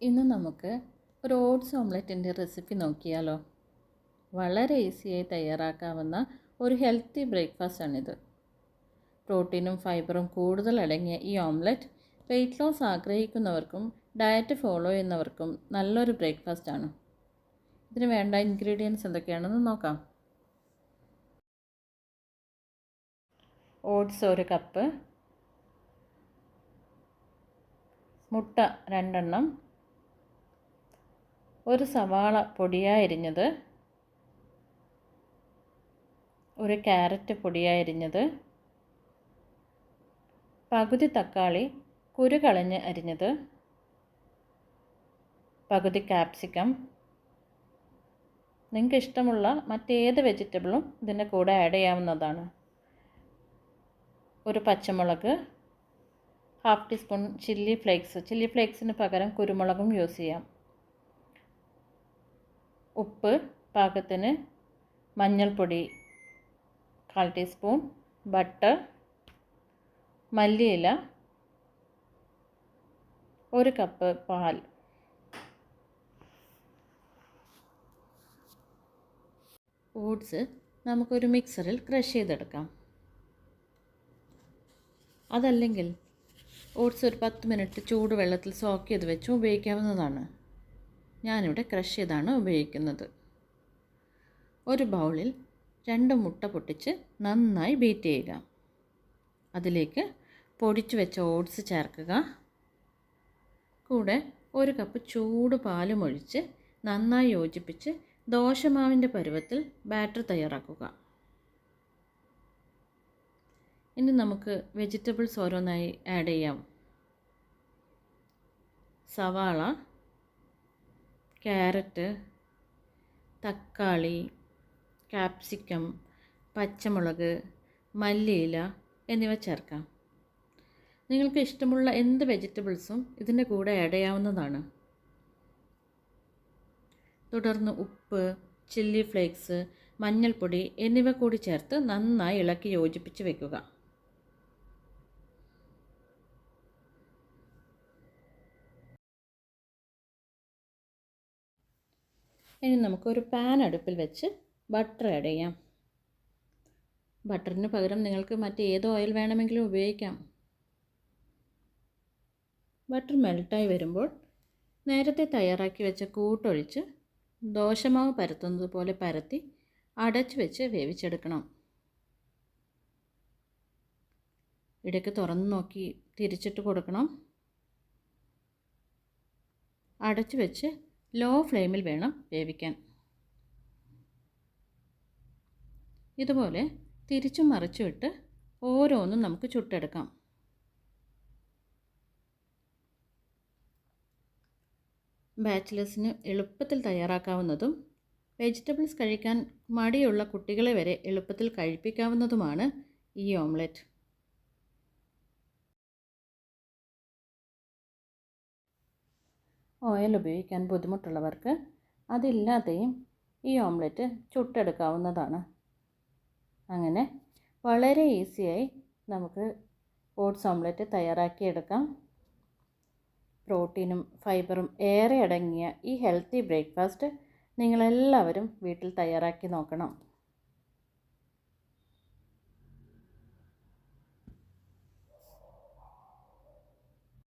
ഇന്ന് നമുക്ക് ഒരു ഓട്സ് ഓംലെറ്റിൻ്റെ റെസിപ്പി നോക്കിയാലോ. വളരെ ഈസിയായി തയ്യാറാക്കാവുന്ന ഒരു ഹെൽത്തി ബ്രേക്ക്ഫാസ്റ്റാണിത്. പ്രോട്ടീനും ഫൈബറും കൂടുതൽ അടങ്ങിയ ഈ ഓംലെറ്റ് വെയ്റ്റ് ലോസ് ആഗ്രഹിക്കുന്നവർക്കും ഡയറ്റ് ഫോളോ ചെയ്യുന്നവർക്കും നല്ലൊരു ബ്രേക്ക്ഫാസ്റ്റാണ്. ഇതിന് വേണ്ട ഇൻഗ്രീഡിയൻസ് എന്തൊക്കെയാണെന്ന് നോക്കാം. ഓട്സ് 1 കപ്പ്, മുട്ട 2 എണ്ണം, ഒരു സവാള പൊടിയായി അരിഞ്ഞത്, ഒരു ക്യാരറ്റ് പൊടിയായി അരിഞ്ഞത്, പകുതി തക്കാളി കുരു കളഞ്ഞ് അരിഞ്ഞത്, പകുതി ക്യാപ്സിക്കം. നിങ്ങൾക്ക് ഇഷ്ടമുള്ള മറ്റേത് വെജിറ്റബിളും ഇതിൻ്റെ കൂടെ ആഡ് ചെയ്യാവുന്നതാണ്. ഒരു പച്ചമുളക്, 1/2 ടീസ്പൂൺ ചില്ലി ഫ്ലേക്സിന് പകരം കുരുമുളകും യൂസ് ചെയ്യാം. ഉപ്പ് പാകത്തിന്, മഞ്ഞൾപ്പൊടി 1/4 ടീസ്പൂൺ, ബട്ടർ, മല്ലിയില, 1 കപ്പ് പാൽ. ഓട്സ് നമുക്കൊരു മിക്സറിൽ ക്രഷ് ചെയ്തെടുക്കാം. അതല്ലെങ്കിൽ ഓട്സ് ഒരു 10 മിനിറ്റ് ചൂടുവെള്ളത്തിൽ സോക്ക് ചെയ്ത് വെച്ച് ഉപയോഗിക്കാവുന്നതാണ്. ഞാനിവിടെ ക്രഷ് ചെയ്താണ് ഉപയോഗിക്കുന്നത്. ഒരു ബൗളിൽ 2 മുട്ട പൊട്ടിച്ച് നന്നായി ബീറ്റ് ചെയ്യുക. അതിലേക്ക് പൊടിച്ചു വെച്ച ഓട്സ് ചേർക്കുക. കൂടെ 1 കപ്പ് ചൂട് പാലും ഒഴിച്ച് നന്നായി യോജിപ്പിച്ച് ദോശമാവിൻ്റെ പരുവത്തിൽ ബാറ്റർ തയ്യാറാക്കുക. ഇനി നമുക്ക് വെജിറ്റബിൾസ് ഓരോന്നായി ആഡ് ചെയ്യാം. സവാള, ക്യാരറ്റ്, തക്കാളി, ക്യാപ്സിക്കം, പച്ചമുളക്, മല്ലിയില എന്നിവ ചേർക്കാം. നിങ്ങൾക്ക് ഇഷ്ടമുള്ള എന്ത് വെജിറ്റബിൾസും ഇതിൻ്റെ കൂടെ ആഡ് ചെയ്യാവുന്നതാണ്. തുടർന്ന് ഉപ്പ്, ചില്ലി ഫ്ലേക്സ്, മഞ്ഞൾപ്പൊടി എന്നിവ കൂടി ചേർത്ത് നന്നായി ഇളക്കി യോജിപ്പിച്ച് വയ്ക്കുക. ഇനി നമുക്കൊരു പാൻ അടുപ്പിൽ വെച്ച് ബട്ടർ ആഡ് ചെയ്യാം. ബട്ടറിന് പകരം നിങ്ങൾക്ക് മറ്റേത് ഓയിൽ വേണമെങ്കിലും ഉപയോഗിക്കാം. ബട്ടർ മെൽട്ടായി വരുമ്പോൾ നേരത്തെ തയ്യാറാക്കി വെച്ച കൂട്ടൊഴിച്ച് ദോശമാവ് പരത്തുന്നത് പോലെ പരത്തി അടച്ചു വെച്ച് വേവിച്ചെടുക്കണം. ഇടയ്ക്ക് തുറന്ന് നോക്കി തിരിച്ചിട്ട് കൊടുക്കണം. അടച്ചു വെച്ച് ലോ ഫ്ലെയിമിൽ വേണം വേവിക്കാൻ. ഇതുപോലെ തിരിച്ചും മറിച്ചും ഇട്ട് ഓരോന്നും നമുക്ക് ചുട്ടെടുക്കാം. ബാച്ചിലേഴ്സിന് എളുപ്പത്തിൽ തയ്യാറാക്കാവുന്നതും വെജിറ്റബിൾസ് കഴിക്കാൻ മടിയുള്ള കുട്ടികളെ വരെ എളുപ്പത്തിൽ കഴിപ്പിക്കാവുന്നതുമാണ് ഈ ഓംലെറ്റ്. ഓയിൽ ഉപയോഗിക്കാൻ ബുദ്ധിമുട്ടുള്ളവർക്ക് അതില്ലാതെയും ഈ ഓംലെറ്റ് ചുട്ടെടുക്കാവുന്നതാണ്. അങ്ങനെ വളരെ ഈസിയായി നമുക്ക് ഓട്സ് ഓംലെറ്റ് തയ്യാറാക്കിയെടുക്കാം. പ്രോട്ടീനും ഫൈബറും ഏറെ അടങ്ങിയ ഈ ഹെൽത്തി ബ്രേക്ക്ഫാസ്റ്റ് നിങ്ങളെല്ലാവരും വീട്ടിൽ തയ്യാറാക്കി നോക്കണം.